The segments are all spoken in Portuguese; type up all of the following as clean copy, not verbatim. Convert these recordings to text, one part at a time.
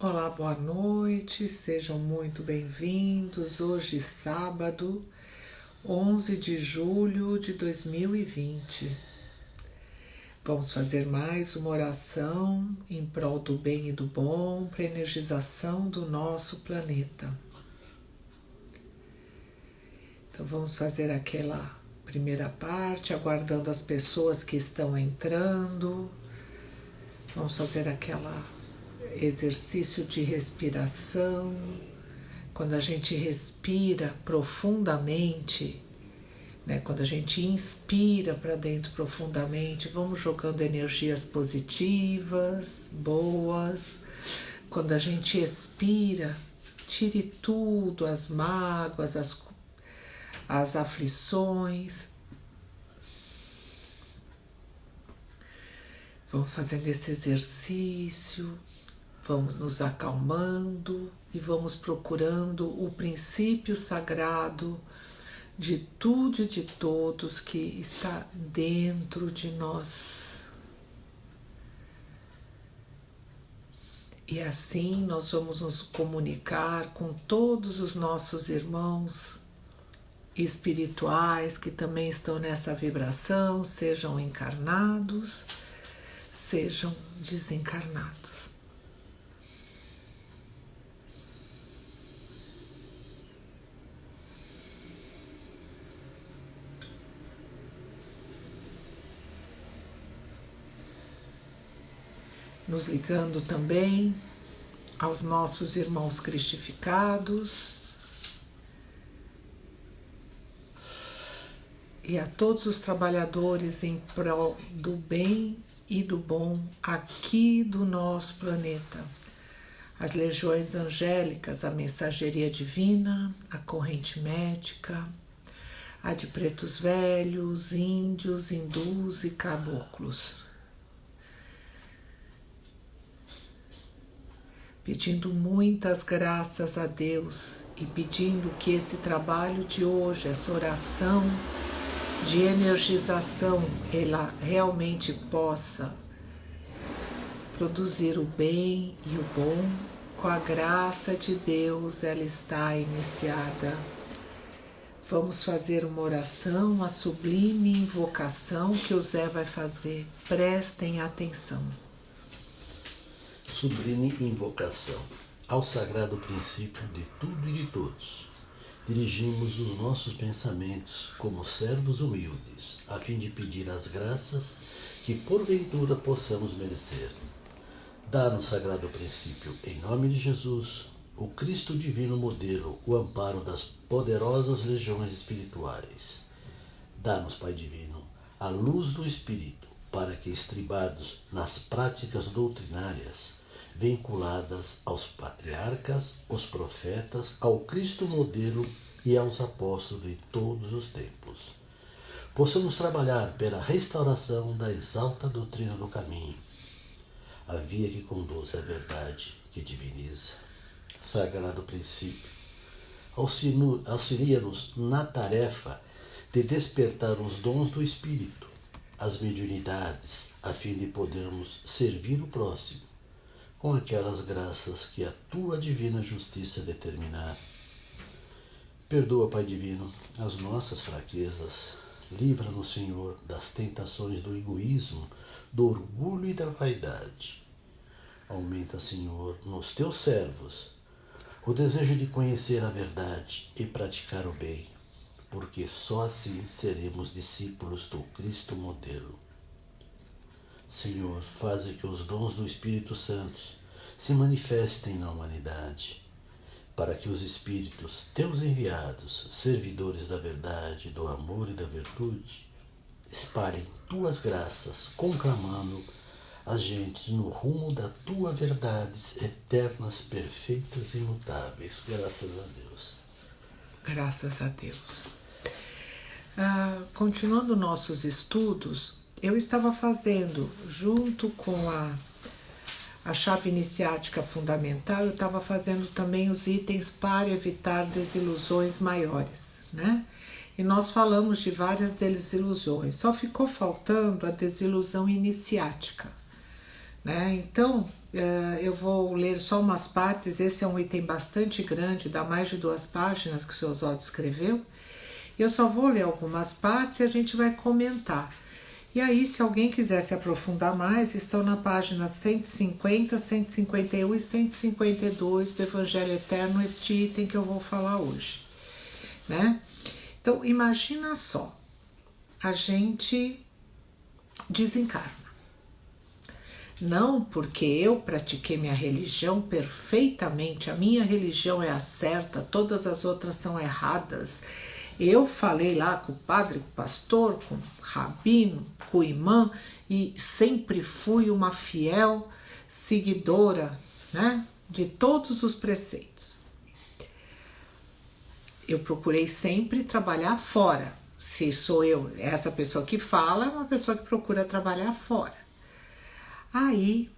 Olá, boa noite, sejam muito bem-vindos. Hoje, sábado, 11 de julho de 2020. Vamos fazer mais uma oração em prol do bem e do bom, para a energização do nosso planeta. Então, vamos fazer aquela primeira parte, aguardando as pessoas que estão entrando. Vamos fazer aquela exercício de respiração. Quando a gente respira profundamente, quando a gente inspira para dentro profundamente, vamos jogando energias positivas, boas. Quando a gente expira, tire tudo, as mágoas, as aflições. Vamos fazendo esse exercício. Vamos nos acalmando e vamos procurando o princípio sagrado de tudo e de todos que está dentro de nós. E assim nós vamos nos comunicar com todos os nossos irmãos espirituais que também estão nessa vibração, sejam encarnados, sejam desencarnados. Nos ligando também aos nossos irmãos cristificados e a todos os trabalhadores em prol do bem e do bom aqui do nosso planeta. As legiões angélicas, a mensageria divina, a corrente médica, a de pretos velhos, índios, hindus e caboclos. Pedindo muitas graças a Deus e pedindo que esse trabalho de hoje, essa oração de energização, ela realmente possa produzir o bem e o bom. Com a graça de Deus, ela está iniciada. Vamos fazer uma oração, a sublime invocação que o Zé vai fazer. Prestem atenção. Sublime invocação. Ao sagrado princípio de tudo e de todos, dirigimos os nossos pensamentos como servos humildes, a fim de pedir as graças que porventura possamos merecer. Dá-nos, sagrado princípio, em nome de Jesus, o Cristo divino modelo, o amparo das poderosas legiões espirituais. Dá-nos, Pai divino, a luz do Espírito, para que, estribados nas práticas doutrinárias, vinculadas aos patriarcas, os profetas, ao Cristo modelo e aos apóstolos de todos os tempos, possamos trabalhar pela restauração da exalta doutrina do caminho, a via que conduz à verdade, que diviniza. Sagrado princípio, auxilia-nos na tarefa de despertar os dons do Espírito, as mediunidades, a fim de podermos servir o próximo, com aquelas graças que a tua divina justiça determinar. Perdoa, Pai divino, as nossas fraquezas. Livra-nos, Senhor, das tentações do egoísmo, do orgulho e da vaidade. Aumenta, Senhor, nos teus servos o desejo de conhecer a verdade e praticar o bem, porque só assim seremos discípulos do Cristo modelo. Senhor, faze que os dons do Espírito Santo se manifestem na humanidade, para que os Espíritos, teus enviados, servidores da verdade, do amor e da virtude, espalhem tuas graças, conclamando as gentes no rumo da tua verdades eternas, perfeitas e imutáveis. Graças a Deus. Graças a Deus. Continuando nossos estudos, eu estava fazendo, junto com a chave iniciática fundamental, eu estava fazendo também os itens para evitar desilusões maiores, né? E nós falamos de várias desilusões, só ficou faltando a desilusão iniciática, né? Então, eu vou ler só umas partes. Esse é um item bastante grande, dá mais de 2 páginas que o seu Oswaldo escreveu. Eu só vou ler algumas partes e a gente vai comentar. E aí, se alguém quiser se aprofundar mais, estão na página 150, 151 e 152 do Evangelho Eterno, este item que eu vou falar hoje, né? Então, imagina só, a gente desencarna. Não porque eu pratiquei minha religião perfeitamente, a minha religião é a certa, todas as outras são erradas. Eu falei lá com o padre, com o pastor, com o rabino, com o imã, e sempre fui uma fiel seguidora, né, de todos os preceitos. Eu procurei sempre trabalhar fora. Se sou eu, essa pessoa que fala, é uma pessoa que procura trabalhar fora. Aí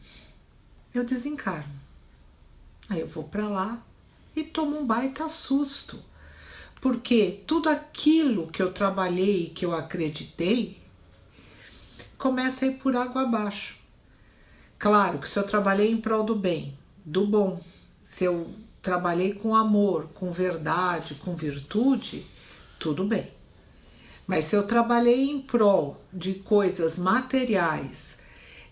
eu desencarno. Aí eu vou para lá e tomo um baita susto. Porque tudo aquilo que eu trabalhei, que eu acreditei, começa a ir por água abaixo. Claro que se eu trabalhei em prol do bem, do bom, se eu trabalhei com amor, com verdade, com virtude, tudo bem. Mas se eu trabalhei em prol de coisas materiais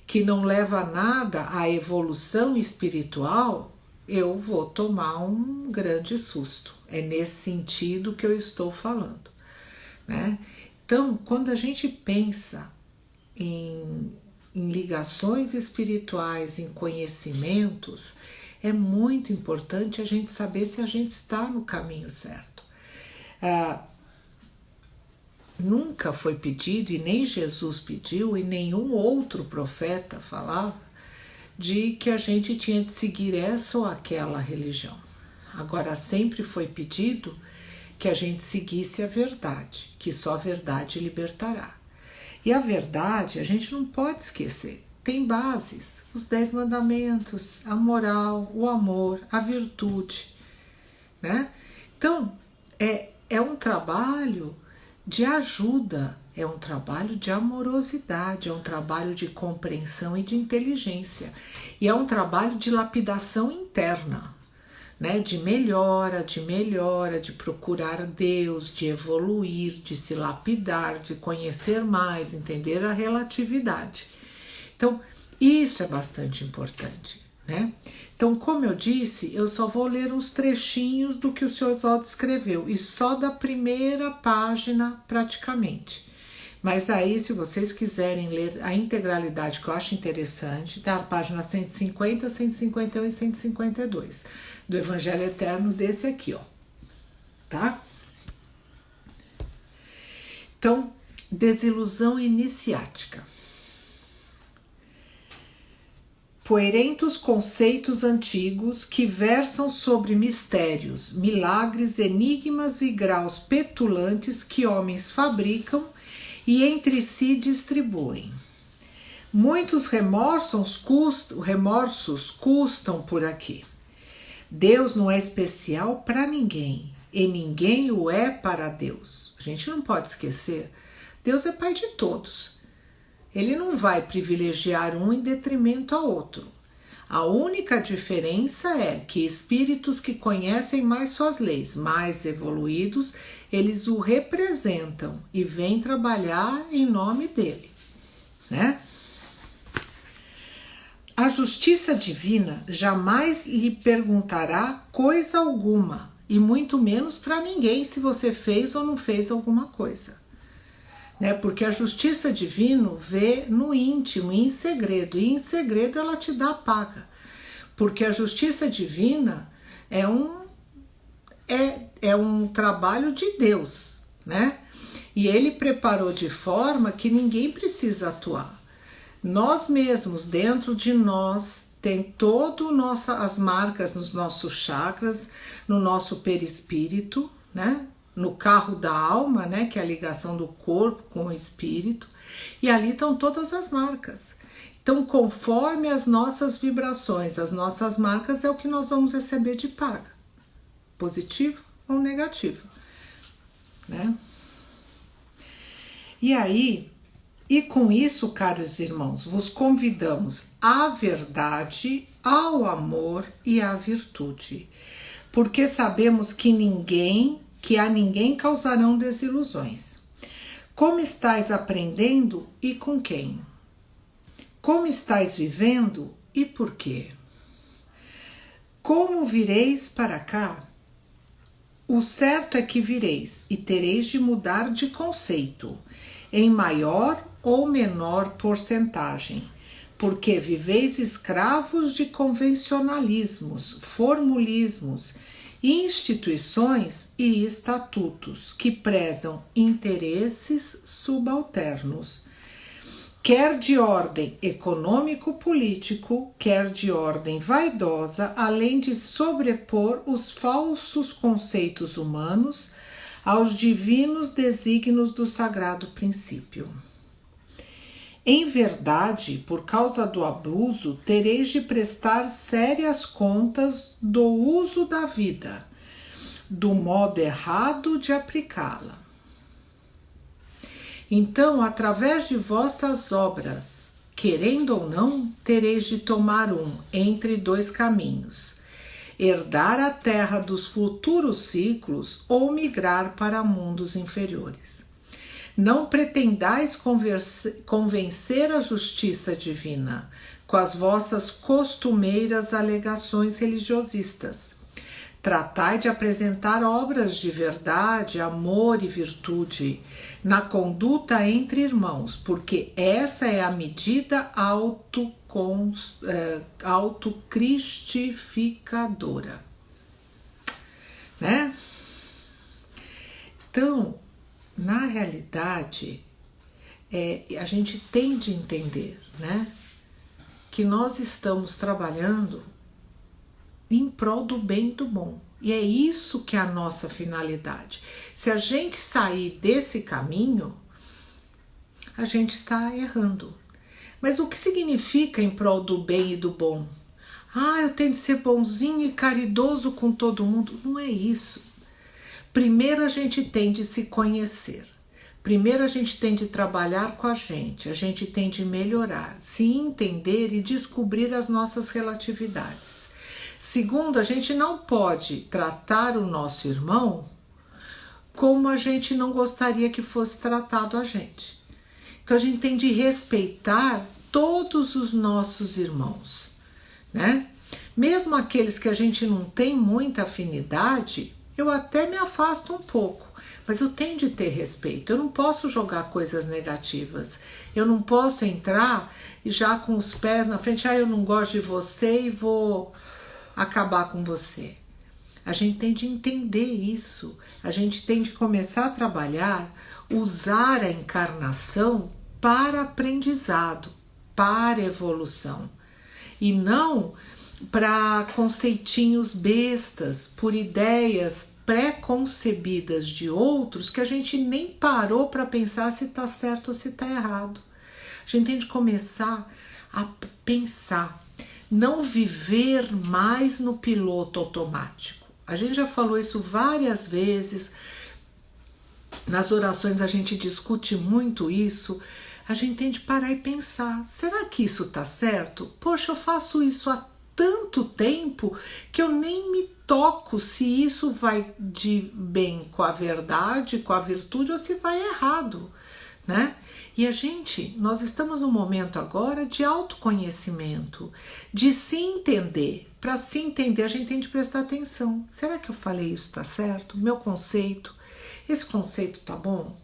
que não leva nada à evolução espiritual, eu vou tomar um grande susto. É nesse sentido que eu estou falando, né? Então, quando a gente pensa em ligações espirituais, em conhecimentos, é muito importante a gente saber se a gente está no caminho certo. Nunca foi pedido, e nem Jesus pediu, e nenhum outro profeta falava, de que a gente tinha de seguir essa ou aquela religião. Agora, sempre foi pedido que a gente seguisse a verdade, que só a verdade libertará. E a verdade, a gente não pode esquecer, tem bases, os 10 mandamentos, a moral, o amor, a virtude, né? Então, é um trabalho de ajuda, é um trabalho de amorosidade, é um trabalho de compreensão e de inteligência. E é um trabalho de lapidação interna, né? De melhora, de procurar Deus, de evoluir, de se lapidar, de conhecer mais, entender a relatividade. Então, isso é bastante importante, né? Então, como eu disse, eu só vou ler uns trechinhos do que o Sr. Oswaldo escreveu, e só da primeira página praticamente. Mas aí, se vocês quiserem ler a integralidade, que eu acho interessante, tá? Página 150, 151 e 152 do Evangelho Eterno, desse aqui, ó, tá? Então, desilusão iniciática. Coerentos conceitos antigos que versam sobre mistérios, milagres, enigmas e graus petulantes que homens fabricam e entre si distribuem. Muitos remorsos custam por aqui. Deus não é especial para ninguém e ninguém o é para Deus. A gente não pode esquecer, Deus é Pai de todos. Ele não vai privilegiar um em detrimento ao outro. A única diferença é que espíritos que conhecem mais suas leis, mais evoluídos, eles o representam e vêm trabalhar em nome dele, né? A justiça divina jamais lhe perguntará coisa alguma, e muito menos para ninguém se você fez ou não fez alguma coisa. Né? Porque a justiça divina vê no íntimo, em segredo, e em segredo ela te dá a paga. Porque a justiça divina é um trabalho de Deus, né? E ele preparou de forma que ninguém precisa atuar. Nós mesmos, dentro de nós, tem todas as marcas nos nossos chakras, no nosso perispírito, né? No carro da alma, né? Que é a ligação do corpo com o espírito. E ali estão todas as marcas. Então, conforme as nossas vibrações, as nossas marcas, é o que nós vamos receber de paga. Positivo ou negativo, né? E aí, e com isso, caros irmãos, vos convidamos à verdade ao amor e à virtude, porque sabemos que a ninguém causarão desilusões. Como estais aprendendo e com quem? Como estais vivendo e por quê? Como vireis para cá? O certo é que vireis e tereis de mudar de conceito, em maior ou menor porcentagem, porque viveis escravos de convencionalismos, formulismos, instituições e estatutos que prezam interesses subalternos, quer de ordem econômico-político, quer de ordem vaidosa, além de sobrepor os falsos conceitos humanos aos divinos desígnios do sagrado princípio. Em verdade, por causa do abuso, tereis de prestar sérias contas do uso da vida, do modo errado de aplicá-la. Então, através de vossas obras, querendo ou não, tereis de tomar entre dois caminhos: herdar a terra dos futuros ciclos ou migrar para mundos inferiores. Não pretendais convencer a justiça divina com as vossas costumeiras alegações religiosistas. Tratai de apresentar obras de verdade, amor e virtude na conduta entre irmãos, porque essa é a medida autocristificadora. Né? Então, na realidade, a gente tem de entender, né, que nós estamos trabalhando em prol do bem e do bom. E é isso que é a nossa finalidade. Se a gente sair desse caminho, a gente está errando. Mas o que significa em prol do bem e do bom? Eu tenho de ser bonzinho e caridoso com todo mundo. Não é isso. Primeiro a gente tem de se conhecer. Primeiro a gente tem de trabalhar com a gente tem de melhorar, se entender e descobrir as nossas relatividades. Segundo, a gente não pode tratar o nosso irmão como a gente não gostaria que fosse tratado a gente. Então a gente tem de respeitar todos os nossos irmãos, né? Mesmo aqueles que a gente não tem muita afinidade, eu até me afasto um pouco, mas eu tenho de ter respeito. Eu não posso jogar coisas negativas. Eu não posso entrar e já com os pés na frente, eu não gosto de você e vou acabar com você. A gente tem de entender isso. A gente tem de começar a trabalhar, usar a encarnação para aprendizado, para evolução. E não para conceitinhos bestas, por ideias pré-concebidas de outros que a gente nem parou para pensar se está certo ou se está errado. A gente tem de começar a pensar, não viver mais no piloto automático. A gente já falou isso várias vezes, nas orações a gente discute muito isso. A gente tem de parar e pensar, será que isso está certo? Poxa, eu faço isso há tanto tempo que eu nem me toco se isso vai de bem com a verdade, com a virtude ou se vai errado, né? E nós estamos num momento agora de autoconhecimento, de se entender. Para se entender, a gente tem de prestar atenção. Será que eu falei isso tá certo? Meu conceito, esse conceito tá bom?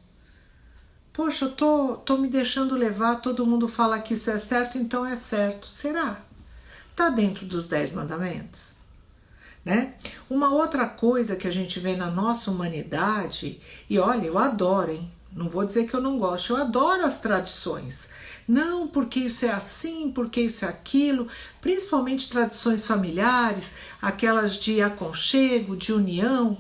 Poxa, eu tô me deixando levar, todo mundo fala que isso é certo, então é certo. Será? Tá dentro dos 10 mandamentos? Né? Uma outra coisa que a gente vê na nossa humanidade, e olha, eu adoro, hein? Não vou dizer que eu não gosto, eu adoro as tradições. Não, porque isso é assim, porque isso é aquilo, principalmente tradições familiares, aquelas de aconchego, de união.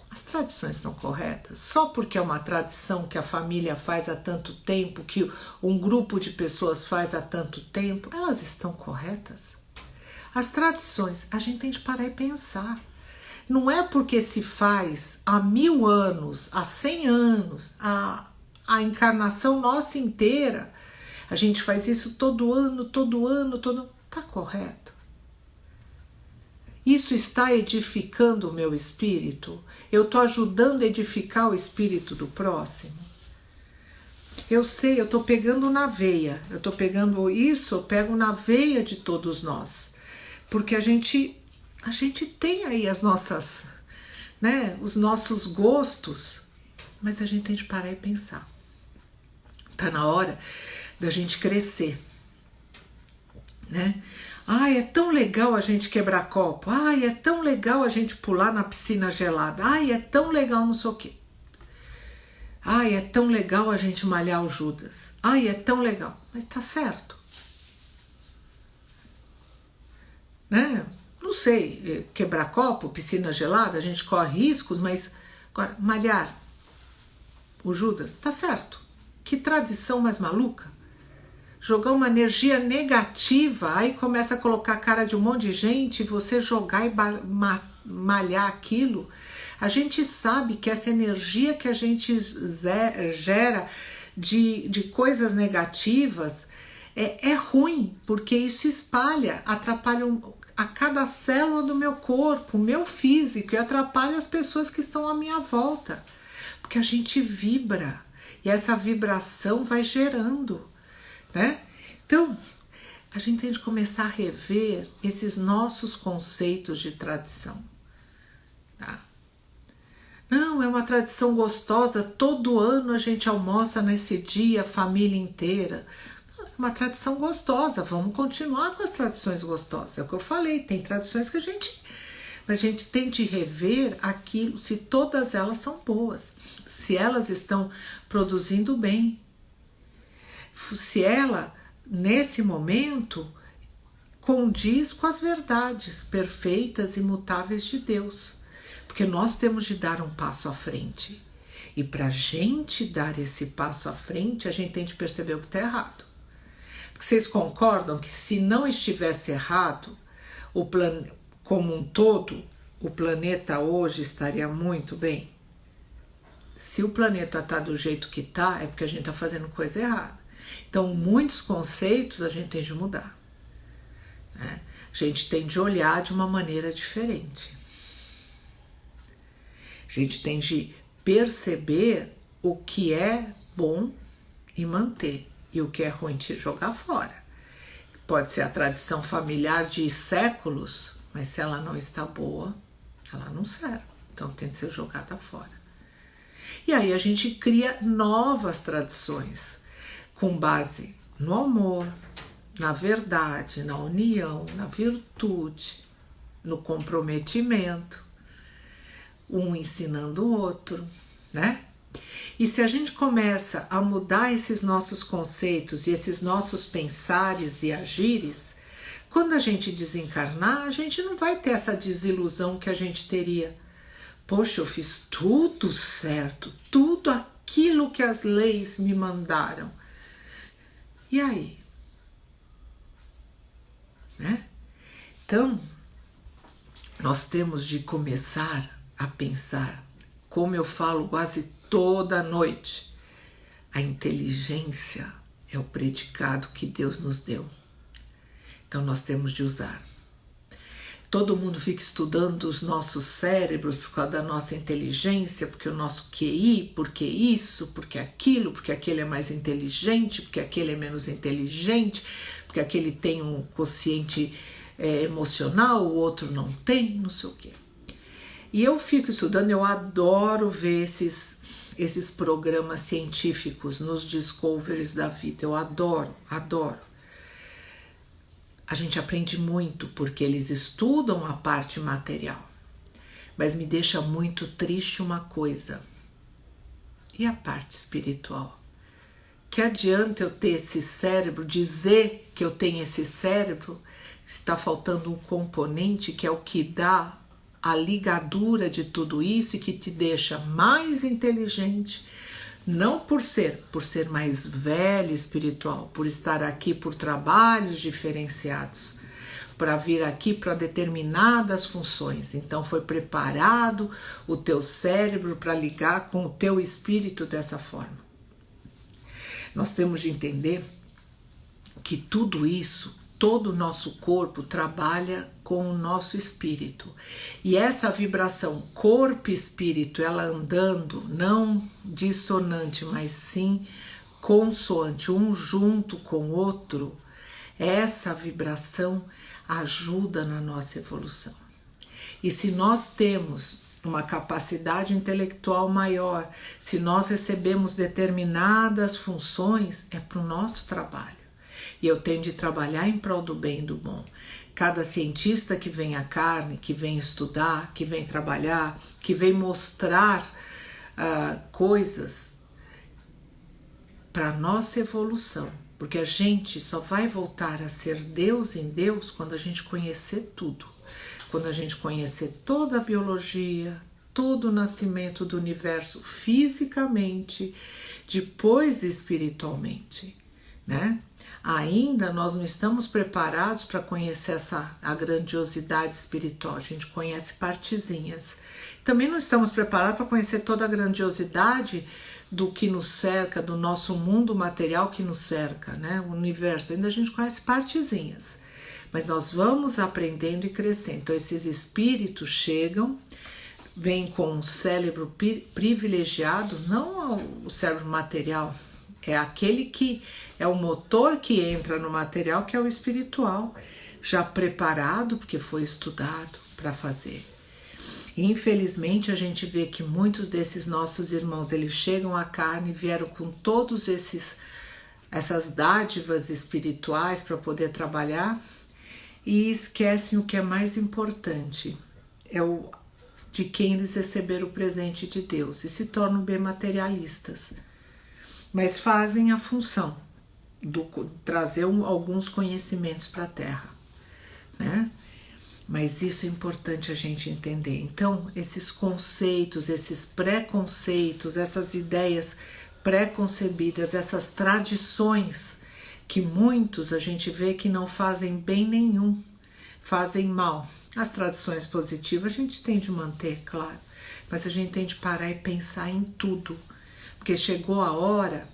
As tradições estão corretas? Só porque é uma tradição que a família faz há tanto tempo, que um grupo de pessoas faz há tanto tempo, elas estão corretas? As tradições, a gente tem de parar e pensar. Não é porque se faz há 1000 anos, há 100 anos, a encarnação nossa inteira, a gente faz isso todo ano, Está correto? Isso está edificando o meu espírito? Eu estou ajudando a edificar o espírito do próximo? Eu sei, eu estou pegando na veia. Eu estou pegando isso, eu pego na veia de todos nós. Porque a gente tem aí as nossas, né, os nossos gostos, mas a gente tem de parar e pensar. Está na hora da gente crescer, né? Ai, é tão legal a gente quebrar copo. Ai, é tão legal a gente pular na piscina gelada. Ai, é tão legal não sei o quê. Ai, é tão legal a gente malhar o Judas. Ai, é tão legal. Mas tá certo. Né? Não sei, quebrar copo, piscina gelada, a gente corre riscos, mas agora, malhar o Judas, tá certo. Que tradição mais maluca. Jogar uma energia negativa, aí começa a colocar a cara de um monte de gente, você jogar e malhar aquilo. A gente sabe que essa energia que a gente gera de coisas negativas é ruim, porque isso espalha, atrapalha a cada célula do meu corpo, o meu físico, e atrapalha as pessoas que estão à minha volta. Porque a gente vibra, e essa vibração vai gerando, né? Então, a gente tem de começar a rever esses nossos conceitos de tradição. Tá? Não, é uma tradição gostosa, todo ano a gente almoça nesse dia, a família inteira. É uma tradição gostosa, vamos continuar com as tradições gostosas. É o que eu falei, tem tradições que a gente tem de rever aquilo, se todas elas são boas, se elas estão produzindo bem. Se ela, nesse momento, condiz com as verdades perfeitas e imutáveis de Deus. Porque nós temos de dar um passo à frente. E para a gente dar esse passo à frente, a gente tem de perceber o que está errado. Porque vocês concordam que se não estivesse errado, como um todo, o planeta hoje estaria muito bem? Se o planeta está do jeito que está, é porque a gente está fazendo coisa errada. Então, muitos conceitos a gente tem de mudar, né? A gente tem de olhar de uma maneira diferente. A gente tem de perceber o que é bom e manter, e o que é ruim de jogar fora. Pode ser a tradição familiar de séculos, mas se ela não está boa, ela não serve. Então, tem de ser jogada fora. E aí a gente cria novas tradições, com base no amor, na verdade, na união, na virtude, no comprometimento, um ensinando o outro, né? E se a gente começa a mudar esses nossos conceitos e esses nossos pensares e agires, quando a gente desencarnar, a gente não vai ter essa desilusão que a gente teria. Poxa, eu fiz tudo certo, tudo aquilo que as leis me mandaram. E aí? Né? Então, nós temos de começar a pensar, como eu falo quase toda noite, a inteligência é o predicado que Deus nos deu. Então, nós temos de usar. Todo mundo fica estudando os nossos cérebros por causa da nossa inteligência, porque o nosso QI, porque isso, porque aquele é mais inteligente, porque aquele é menos inteligente, porque aquele tem um quociente emocional, o outro não tem, não sei o quê. E eu fico estudando, eu adoro ver esses programas científicos nos discoveries da vida, eu adoro. A gente aprende muito porque eles estudam a parte material. Mas me deixa muito triste uma coisa. E a parte espiritual? Que adianta eu ter esse cérebro, dizer que eu tenho esse cérebro, está faltando um componente que é o que dá a ligadura de tudo isso e que te deixa mais inteligente, não por ser mais velho espiritual, por estar aqui por trabalhos diferenciados, para vir aqui para determinadas funções. Então foi preparado o teu cérebro para ligar com o teu espírito dessa forma. Nós temos de entender que tudo isso todo o nosso corpo trabalha com o nosso espírito. E essa vibração corpo e espírito, ela andando, não dissonante, mas sim consoante, um junto com o outro, essa vibração ajuda na nossa evolução. E se nós temos uma capacidade intelectual maior, se nós recebemos determinadas funções, é para o nosso trabalho. E eu tenho de trabalhar em prol do bem e do bom. Cada cientista que vem à carne, que vem estudar, que vem trabalhar, que vem mostrar coisas para a nossa evolução. Porque a gente só vai voltar a ser Deus em Deus quando a gente conhecer tudo. Quando a gente conhecer toda a biologia, todo o nascimento do universo fisicamente, depois espiritualmente, né? Ainda nós não estamos preparados para conhecer a grandiosidade espiritual, a gente conhece partezinhas. Também não estamos preparados para conhecer toda a grandiosidade do que nos cerca, do nosso mundo material que nos cerca, né? O universo, ainda a gente conhece partezinhas. Mas nós vamos aprendendo e crescendo. Então esses espíritos chegam, vêm com um cérebro privilegiado, não o cérebro material, é aquele que é o motor que entra no material, que é o espiritual, já preparado, porque foi estudado para fazer. Infelizmente a gente vê que muitos desses nossos irmãos, eles chegam à carne e vieram com todos essas dádivas espirituais para poder trabalhar e esquecem o que é mais importante, é o de quem eles receberam o presente de Deus e se tornam bem materialistas, mas fazem a função de trazer alguns conhecimentos para a Terra, né? Mas isso é importante a gente entender. Então, esses conceitos, esses preconceitos, essas ideias pré-concebidas, essas tradições que muitos a gente vê que não fazem bem nenhum, fazem mal. As tradições positivas a gente tem de manter, claro, mas a gente tem de parar e pensar em tudo, porque chegou a hora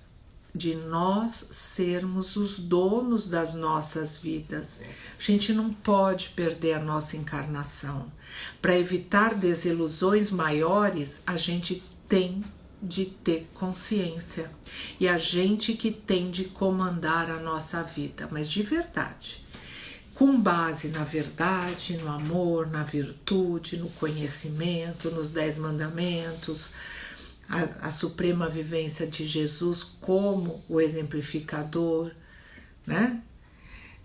de nós sermos os donos das nossas vidas. A gente não pode perder a nossa encarnação. Para evitar desilusões maiores, a gente tem de ter consciência. E a gente que tem de comandar a nossa vida, mas de verdade. Com base na verdade, no amor, na virtude, no conhecimento, nos 10 mandamentos, a suprema vivência de Jesus como o exemplificador, né?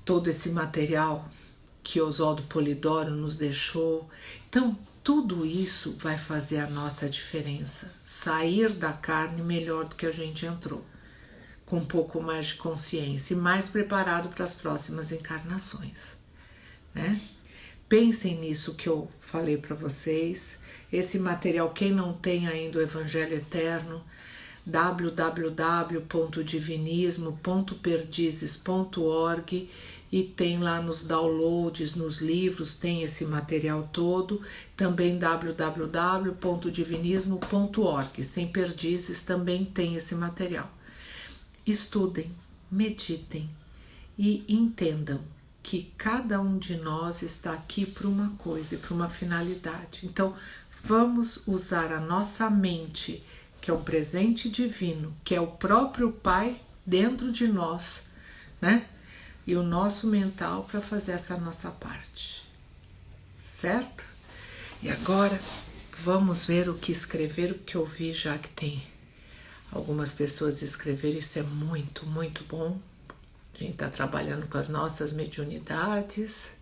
Todo esse material que Oswaldo Polidoro nos deixou. Então, tudo isso vai fazer a nossa diferença. Sair da carne melhor do que a gente entrou, com um pouco mais de consciência e mais preparado para as próximas encarnações, né? Pensem nisso que eu falei para vocês. Esse material, quem não tem ainda o Evangelho Eterno, www.divinismo.perdizes.org, e tem lá nos downloads, nos livros, tem esse material todo. Também www.divinismo.org, sem perdizes, também tem esse material. Estudem, meditem e entendam que cada um de nós está aqui por uma coisa e por uma finalidade. Então, vamos usar a nossa mente, que é um presente divino, que é o próprio Pai dentro de nós, né? E o nosso mental para fazer essa nossa parte, certo? E agora vamos ver o que escrever, o que eu vi, já que tem algumas pessoas escreveram. Isso é muito, muito bom. A gente está trabalhando com as nossas mediunidades.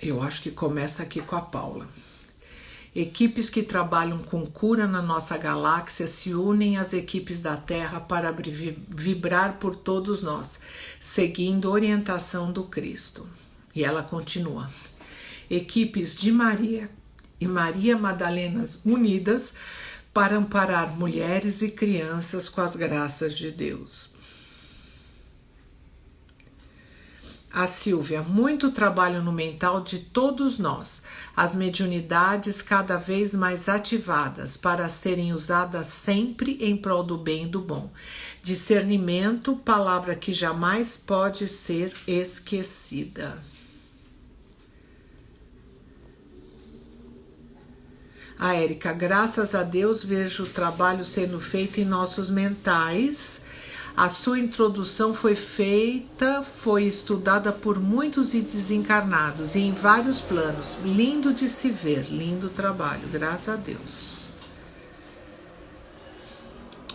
Eu acho que começa aqui com a Paula. Equipes que trabalham com cura na nossa galáxia se unem às equipes da Terra para vibrar por todos nós, seguindo a orientação do Cristo. E ela continua. Equipes de Maria e Maria Madalenas unidas para amparar mulheres e crianças com as graças de Deus. A Silvia, muito trabalho no mental de todos nós, as mediunidades cada vez mais ativadas para serem usadas sempre em prol do bem e do bom. Discernimento, palavra que jamais pode ser esquecida. A Érica, graças a Deus vejo o trabalho sendo feito em nossos mentais. A sua introdução foi estudada por muitos desencarnados e em vários planos. Lindo de se ver, lindo trabalho, graças a Deus.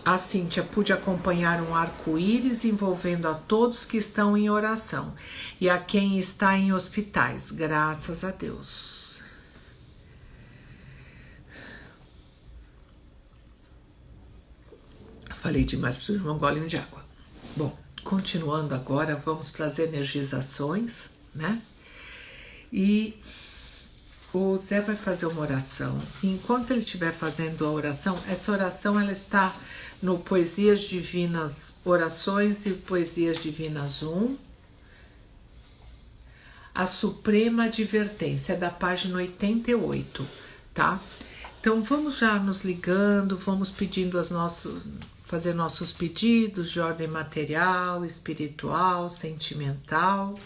A Cíntia, pude acompanhar um arco-íris envolvendo a todos que estão em oração e a quem está em hospitais, graças a Deus. Falei demais, preciso de um golinho de água. Bom, continuando agora, vamos para as energizações, né? E o Zé vai fazer uma oração. E enquanto ele estiver fazendo a oração, essa oração ela está no Poesias Divinas Orações e Poesias Divinas 1. A Suprema Advertência, é da página 88, tá? Então vamos já nos ligando, vamos pedindo fazer nossos pedidos de ordem material, espiritual, sentimental,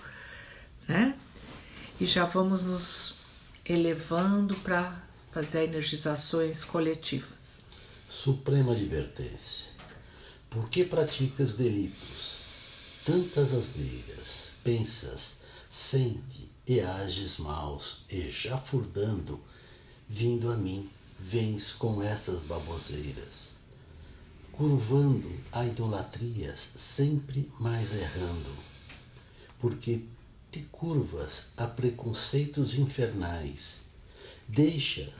né? E já vamos nos elevando para fazer energizações coletivas. Suprema advertência. Por que praticas delitos? Tantas asneiras, pensas, sente e ages maus, e já furdando, vindo a mim, vens com essas baboseiras. Curvando a idolatrias, sempre mais errando, porque te curvas a preconceitos infernais. Deixa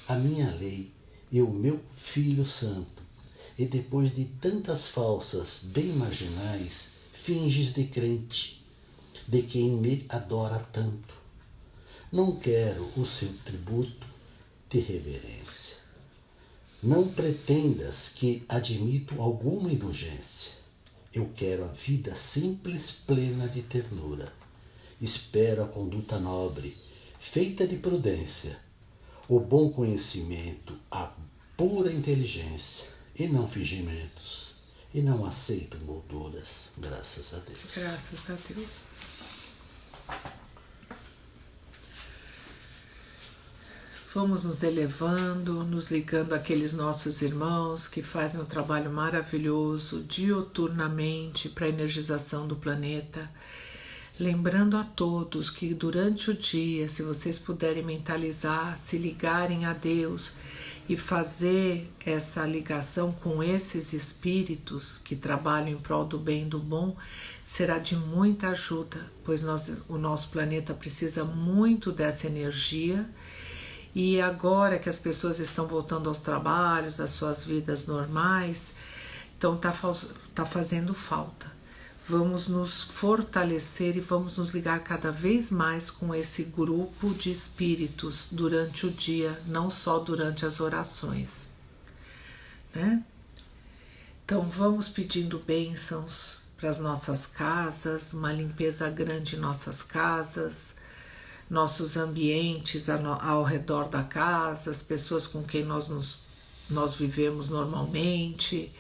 a minha lei e o meu Filho Santo, e depois de tantas falsas bem marginais, finges de crente, de quem me adora tanto. Não quero o seu tributo de reverência. Não pretendas que admito alguma indulgência. Eu quero a vida simples, plena de ternura. Espero a conduta nobre, feita de prudência, o bom conhecimento, a pura inteligência, e não fingimentos, e não aceito molduras, graças a Deus. Graças a Deus. Vamos nos elevando, nos ligando àqueles nossos irmãos que fazem um trabalho maravilhoso diuturnamente para a energização do planeta. Lembrando a todos que durante o dia, se vocês puderem mentalizar, se ligarem a Deus e fazer essa ligação com esses espíritos que trabalham em prol do bem e do bom, será de muita ajuda, pois o nosso planeta precisa muito dessa energia. E agora que as pessoas estão voltando aos trabalhos, às suas vidas normais, então tá fazendo falta. Vamos nos fortalecer e vamos nos ligar cada vez mais com esse grupo de espíritos durante o dia, não só durante as orações, né? Então vamos pedindo bênçãos para as nossas casas, uma limpeza grande em nossas casas, nossos ambientes ao redor da casa, as pessoas com quem nós vivemos normalmente,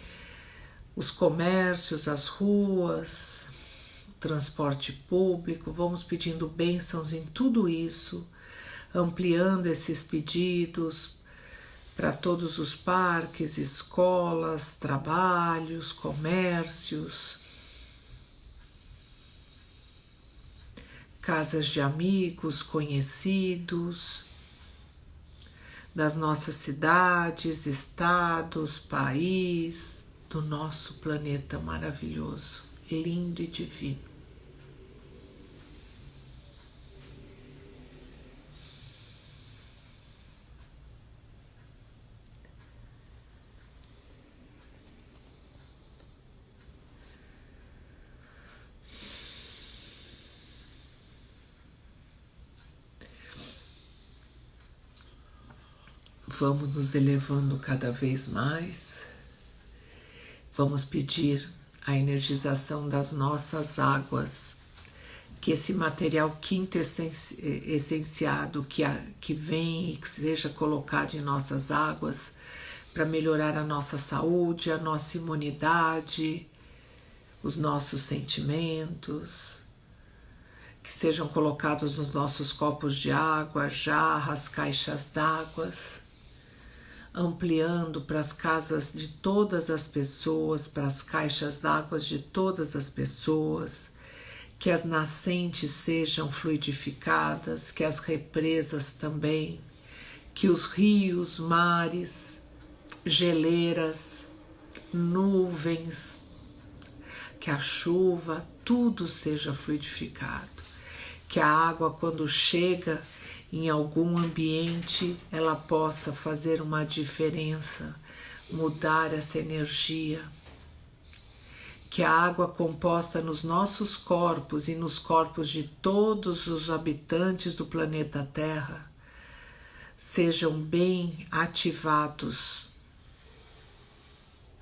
os comércios, as ruas, o transporte público. Vamos pedindo bênçãos em tudo isso, ampliando esses pedidos para todos os parques, escolas, trabalhos, comércios, casas de amigos, conhecidos, das nossas cidades, estados, país, do nosso planeta maravilhoso, lindo e divino. Vamos nos elevando cada vez mais. Vamos pedir a energização das nossas águas, que esse material quinto essenciado que vem e que seja colocado em nossas águas para melhorar a nossa saúde, a nossa imunidade, os nossos sentimentos, que sejam colocados nos nossos copos de água, jarras, caixas d'água, ampliando para as casas de todas as pessoas, para as caixas d'água de todas as pessoas, que as nascentes sejam fluidificadas, que as represas também, que os rios, mares, geleiras, nuvens, que a chuva, tudo seja fluidificado, que a água, quando chega em algum ambiente, ela possa fazer uma diferença, mudar essa energia, que a água composta nos nossos corpos e nos corpos de todos os habitantes do planeta Terra sejam bem ativados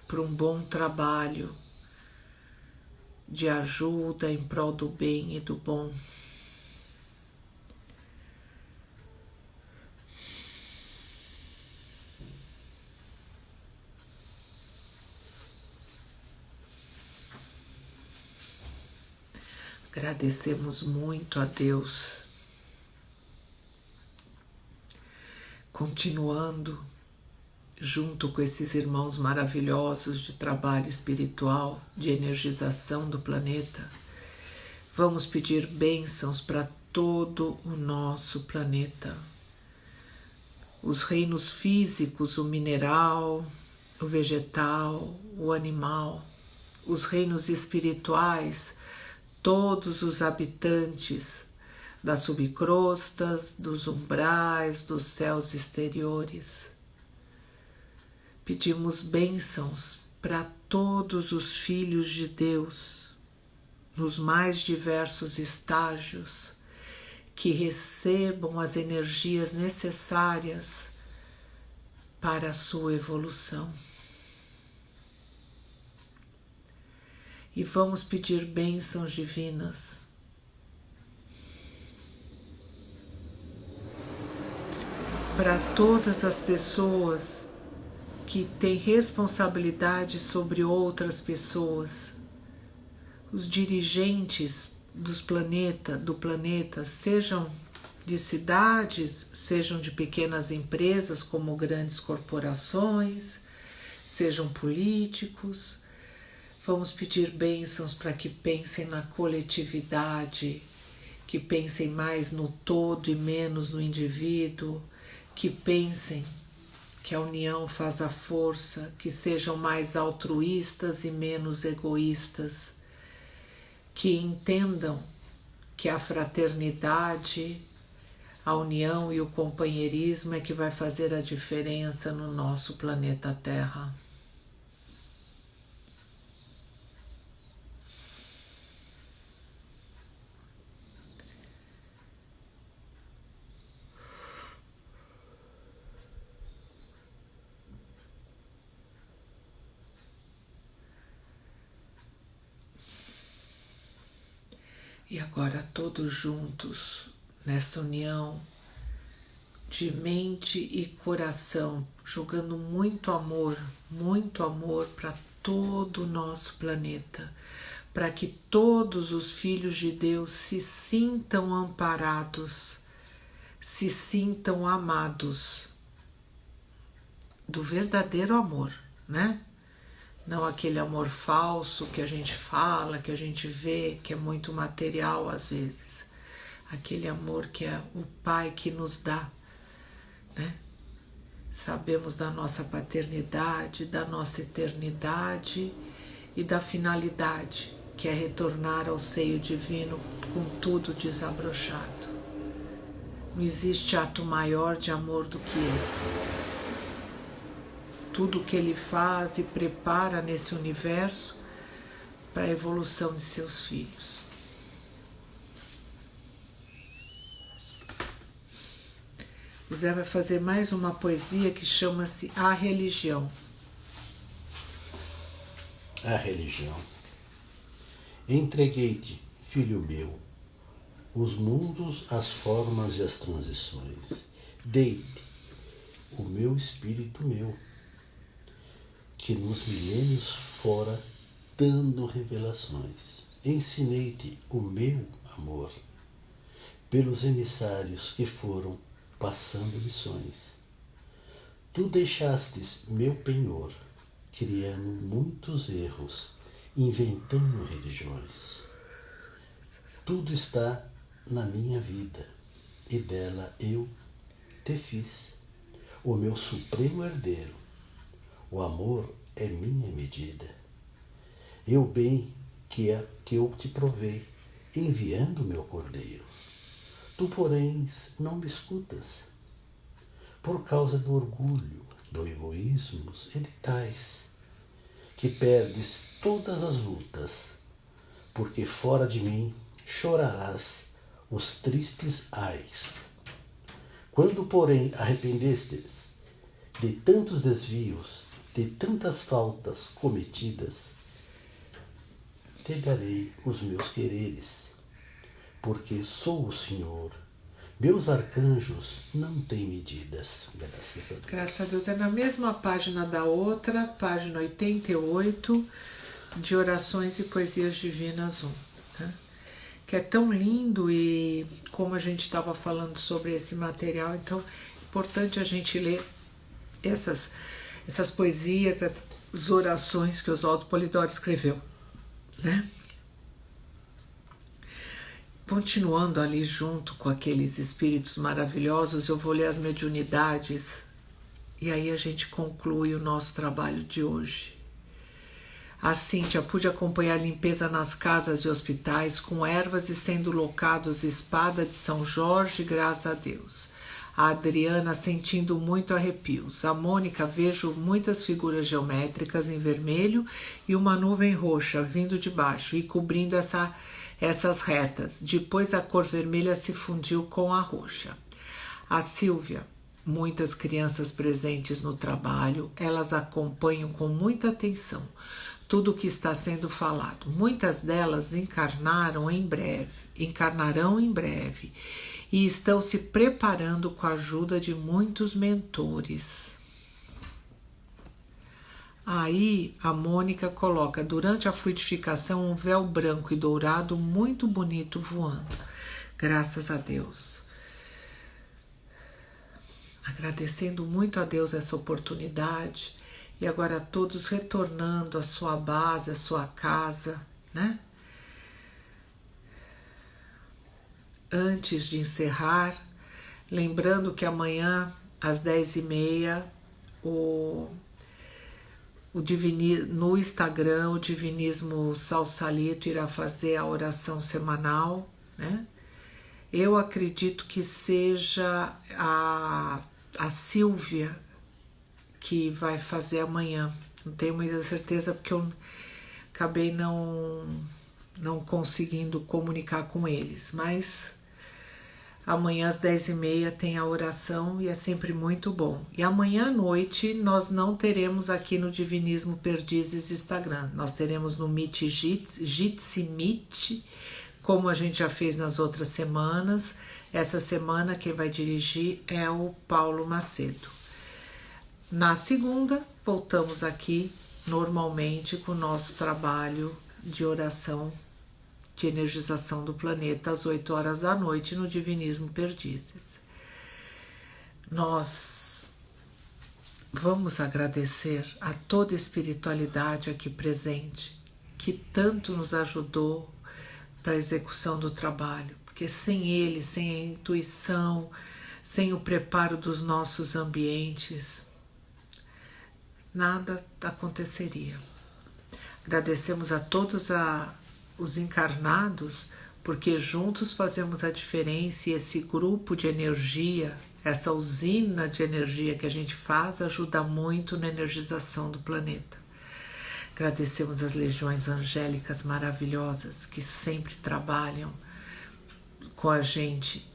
para um bom trabalho de ajuda em prol do bem e do bom. Agradecemos muito a Deus, continuando junto com esses irmãos maravilhosos de trabalho espiritual, de energização do planeta. Vamos pedir bênçãos para todo o nosso planeta. Os reinos físicos, o mineral, o vegetal, o animal, os reinos espirituais, todos os habitantes das subcrostas, dos umbrais, dos céus exteriores. Pedimos bênçãos para todos os filhos de Deus, nos mais diversos estágios, que recebam as energias necessárias para a sua evolução. E vamos pedir bênçãos divinas para todas as pessoas que têm responsabilidade sobre outras pessoas, os dirigentes do planeta, sejam de cidades, sejam de pequenas empresas como grandes corporações, sejam políticos. Vamos pedir bênçãos para que pensem na coletividade, que pensem mais no todo e menos no indivíduo, que pensem que a união faz a força, que sejam mais altruístas e menos egoístas, que entendam que a fraternidade, a união e o companheirismo é que vai fazer a diferença no nosso planeta Terra. E agora todos juntos, nesta união de mente e coração, jogando muito amor para todo o nosso planeta, para que todos os filhos de Deus se sintam amparados, se sintam amados do verdadeiro amor, né? Não aquele amor falso que a gente fala, que a gente vê, que é muito material às vezes. Aquele amor que é o Pai que nos dá, né? Sabemos da nossa paternidade, da nossa eternidade e da finalidade, que é retornar ao seio divino com tudo desabrochado. Não existe ato maior de amor do que esse. Tudo que ele faz e prepara nesse universo para a evolução de seus filhos. O Zé vai fazer mais uma poesia que chama-se A Religião. A religião. Entreguei-te, filho meu, os mundos, as formas e as transições. Deite o meu espírito meu, que nos milênios fora dando revelações. Ensinei-te o meu amor, pelos emissários que foram passando lições. Tu deixastes meu penhor, criando muitos erros, inventando religiões. Tudo está na minha vida, e dela eu te fiz, o meu supremo herdeiro. O amor é minha medida. E o bem que eu te provei, enviando meu cordeiro. Tu, porém, não me escutas, por causa do orgulho, do egoísmo e de tais, que perdes todas as lutas, porque fora de mim chorarás os tristes ais. Quando, porém, arrependestes de tantos desvios, de tantas faltas cometidas, te darei os meus quereres, porque sou o Senhor. Meus arcanjos não têm medidas. Graças a Deus. Graças a Deus. É na mesma página da outra, página 88, de Orações e Poesias Divinas 1. Tá? Que é tão lindo, e como a gente estava falando sobre esse material, então é importante a gente ler essas poesias, essas orações que Oswaldo Polidori escreveu, né? Continuando ali junto com aqueles espíritos maravilhosos, eu vou ler as mediunidades e aí a gente conclui o nosso trabalho de hoje. A Cíntia: pude acompanhar limpeza nas casas e hospitais com ervas e sendo locados espada de São Jorge, graças a Deus. A Adriana: sentindo muito arrepios. A Mônica: vejo muitas figuras geométricas em vermelho e uma nuvem roxa vindo de baixo e cobrindo essas retas. Depois a cor vermelha se fundiu com a roxa. A Silvia: muitas crianças presentes no trabalho, elas acompanham com muita atenção tudo o que está sendo falado. Muitas delas encarnarão em breve e estão se preparando com a ajuda de muitos mentores. Aí a Mônica coloca: durante a fluidificação um véu branco e dourado muito bonito voando. Graças a Deus. Agradecendo muito a Deus essa oportunidade, e agora todos retornando à sua base, à sua casa, né? Antes de encerrar, lembrando que amanhã às 10h30 no Instagram, o Divinismo Salsalito irá fazer a oração semanal, né? Eu acredito que seja a Silvia que vai fazer amanhã. Não tenho muita certeza porque eu acabei não conseguindo comunicar com eles, mas amanhã às 10h30 tem a oração e é sempre muito bom. E amanhã à noite nós não teremos aqui no Divinismo Perdizes Instagram, nós teremos no Meet Jitsi Meet, como a gente já fez nas outras semanas. Essa semana quem vai dirigir é o Paulo Macedo. Na segunda, voltamos aqui normalmente com o nosso trabalho de oração de energização do planeta às 8 horas da noite no Divinismo Perdizes. Nós vamos agradecer a toda a espiritualidade aqui presente, que tanto nos ajudou para a execução do trabalho, porque sem ele, sem a intuição, sem o preparo dos nossos ambientes, nada aconteceria. Agradecemos a todos os encarnados, porque juntos fazemos a diferença, e esse grupo de energia, essa usina de energia que a gente faz, ajuda muito na energização do planeta. Agradecemos as legiões angélicas maravilhosas que sempre trabalham com a gente,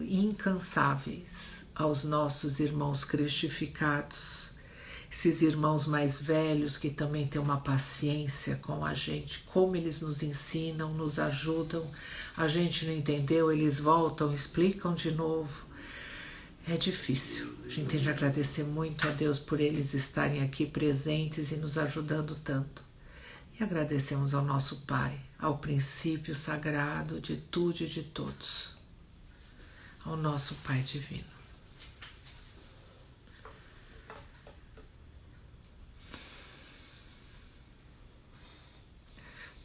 incansáveis, aos nossos irmãos cristificados, esses irmãos mais velhos que também têm uma paciência com a gente, como eles nos ensinam, nos ajudam. A gente não entendeu, eles voltam, explicam de novo. É difícil. A gente tem de agradecer muito a Deus por eles estarem aqui presentes e nos ajudando tanto. E agradecemos ao nosso Pai, ao princípio sagrado de tudo e de todos, ao nosso Pai Divino.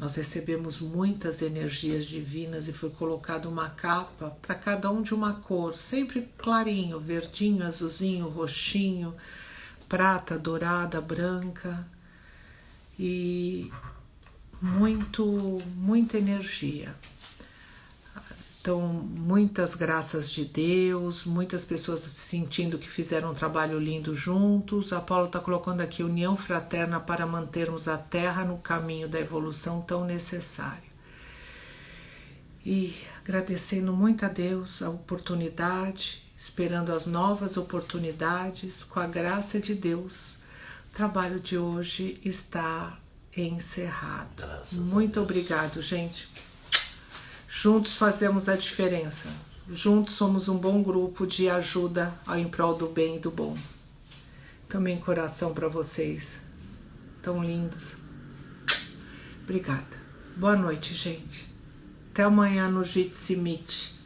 Nós recebemos muitas energias divinas e foi colocada uma capa para cada um de uma cor, sempre clarinho, verdinho, azulzinho, roxinho, prata, dourada, branca e muita energia. Então, muitas graças de Deus, muitas pessoas sentindo que fizeram um trabalho lindo juntos. A Paula está colocando aqui união fraterna para mantermos a Terra no caminho da evolução tão necessário. E agradecendo muito a Deus a oportunidade, esperando as novas oportunidades, com a graça de Deus. O trabalho de hoje está encerrado. Muito obrigado, gente. Juntos fazemos a diferença. Juntos somos um bom grupo de ajuda em prol do bem e do bom. Também coração para vocês. Tão lindos. Obrigada. Boa noite, gente. Até amanhã no Jitsi Meet.